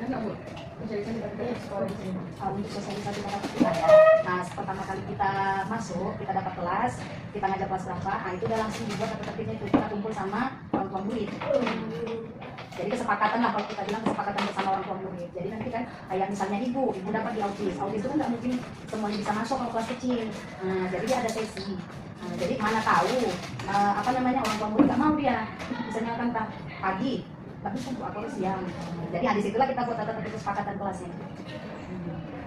nggak Bu? Sosialisasi pada sekolah di sini. Untuk sosialisasi pada kita ya. Nah, pertama kali kita masuk, kita dapat kelas, kita ngajak kelas berapa, nah itu udah langsung dibuat tata tertibnya itu kita kumpul sama orang tua murid. Jadi kesepakatan lah kalau kita bilang kesepakatan bersama orang tua murid. Jadi nanti kan kayak misalnya ibu dapat di autis itu kan nggak mungkin semuanya bisa masuk kalau kelas kecil. Nah, jadi dia ada sesi. Nah, jadi mana tahu apa namanya orang tua murid nggak mau dia, misalnya kan pagi, tapi untuk aku siang. Jadi disitulah kita buat tata tertib kesepakatan kelasnya.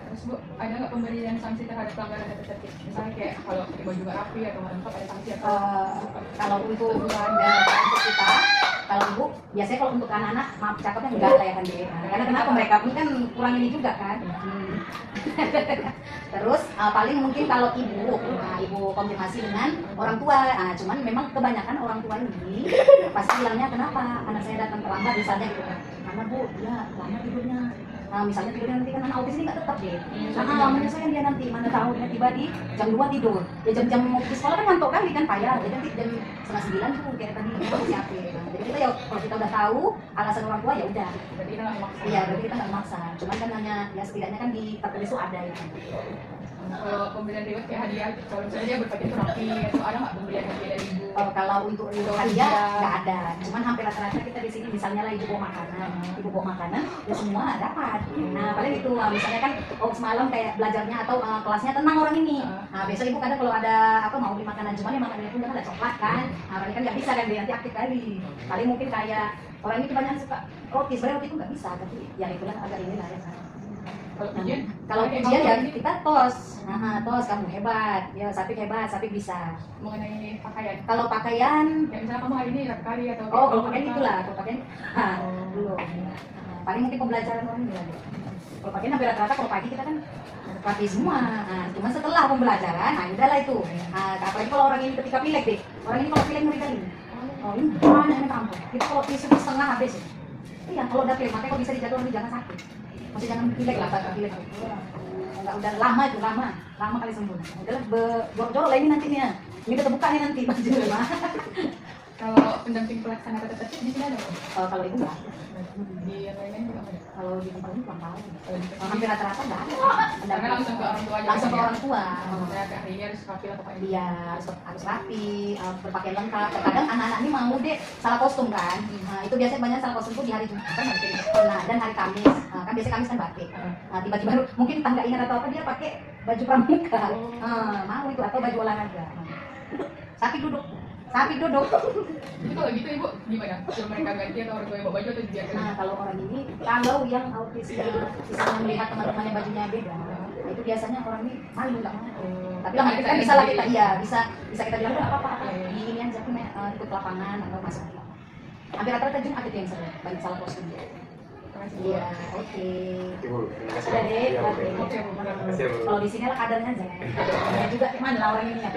Terus Bu, ada nggak pemberian sanksi terhadap pelanggaran tata tertib? Misalnya kayak kalau pakai baju nggak rapi atau nggak lengkap ada sanksi atau? Kalau untuk kita, kalau ibu, biasanya kalau untuk anak-anak, maaf cakapnya enggak lah ya kan dia. Karena kenapa mereka pun kan kurang ini juga kan. Terus paling mungkin kalau ibu, ibu konfirmasi dengan orang tua. Nah, cuman memang kebanyakan orang tua ini pasti bilangnya kenapa anak saya datang terlambat misalnya gitu kan. Karena Bu, ya lama tidurnya. Nah, misalnya tidurnya nanti kan anak autis ini nggak tetap deh. Karena lamanya saya dia nanti mana tahu dia tiba di jam 2 tidur. Ya jam-jam mau ke sekolah kan ngantuk kali kan payah. Jadi nanti jam 8:30 tuh kayak tadi siapin. Nah, jadi kita ya kalau kita udah tahu alasan orang tua ya udah. Berarti kita nggak memaksa. Iya, berarti kita nggak memaksa. Cuman kan hanya ya setidaknya kan di tertulis itu ada ya. Kalau pemberian reward kayak hadiah, kalau misalnya dia berpakaian rapi, atau ada nggak pemberian hadiah dari ibu? Kalau untuk hadiah nggak ada. Cuman hampir rata-rata kita di sini misalnya lah ibu bawa makanan, ya semua dapat. Nah paling itu misalnya kan semalam kayak belajarnya atau kelasnya tenang orang ini. Nah besok ibu kadang kalau ada apa mau beli makanan, cuman ya makanannya pun ada coklat kan. Nah paling kan nggak bisa kan dia nanti aktif kali. Paling mungkin kayak orang ini kebanyakan suka roti, sebenarnya roti itu nggak bisa, tapi ya itulah agak inilah ya kan. Kalau ujian ya kita tos, tos kamu hebat, ya Sapik hebat, Sapik bisa. Mengenai pakaian. Kalau pakaian, ya misalnya kamu hari ini rapi kali atau? kalau pakaian itulah, kalau pakaian, belum. Paling mungkin pembelajaran orang ini lagi. Kalau pakaian hampir rata-rata kalau pagi kita kan rapi semua. Nah, cuma setelah pembelajaran, nah udahlah itu. Apalagi kalau orang ini ketika pilek deh, orang ini kalau pilek murid kali. Oh ini banyak ini kampung. Kita kalau tisu setengah habis. Iya, kalau udah pilek makanya kalau bisa dijadwal jangan sakit. Masih jangan pilek lah, pilek. Enggak udah lama itu lama kali sembuh. Udahlah jorok-jorok lah ini nantinya. Ini udah terbuka nih nanti baju rumah. Kalau pendamping pelaksana tata tertib di sini ada nggak? Kalau ibu nggak. Di yang lainnya juga ada. Kalau di tempat ini kurang tahu. Hampir rata-rata nggak ada. Karena langsung ke orang tua aja. Langsung ke orang tua. Saya kayak hari ini harus rapi atau apa ini? Iya, harus rapi, berpakaian lengkap. Terkadang anak-anak ini mau deh salah kostum kan. Nah, itu biasanya banyak salah kostum tuh di hari Jumat kan dan hari Kamis. Kan biasanya Kamis kan batik. Nah, tiba-tiba mungkin tangga ingat atau apa dia pakai baju pramuka. Mau itu atau baju olahraga. Sapi duduk. Itu kalau gitu ibu gimana? Suruh mereka ganti atau orang tua yang bawa baju atau dibiarkan? Nah kalau orang ini, kalau yang autisnya misalnya melihat teman-temannya bajunya beda, nah itu biasanya orang ini malu nggak mau. Tapi lah kita bisa lah kita bisa kita bilang nggak apa-apa, di ini aja aku ikut lapangan atau masuk di lapangan. Hampir rata-rata Jumat itu yang sering banyak salah kostum. Iya, oke. Sudah deh, kalau di sini lah kadarnya aja. Ya juga mana lah orang ini ya.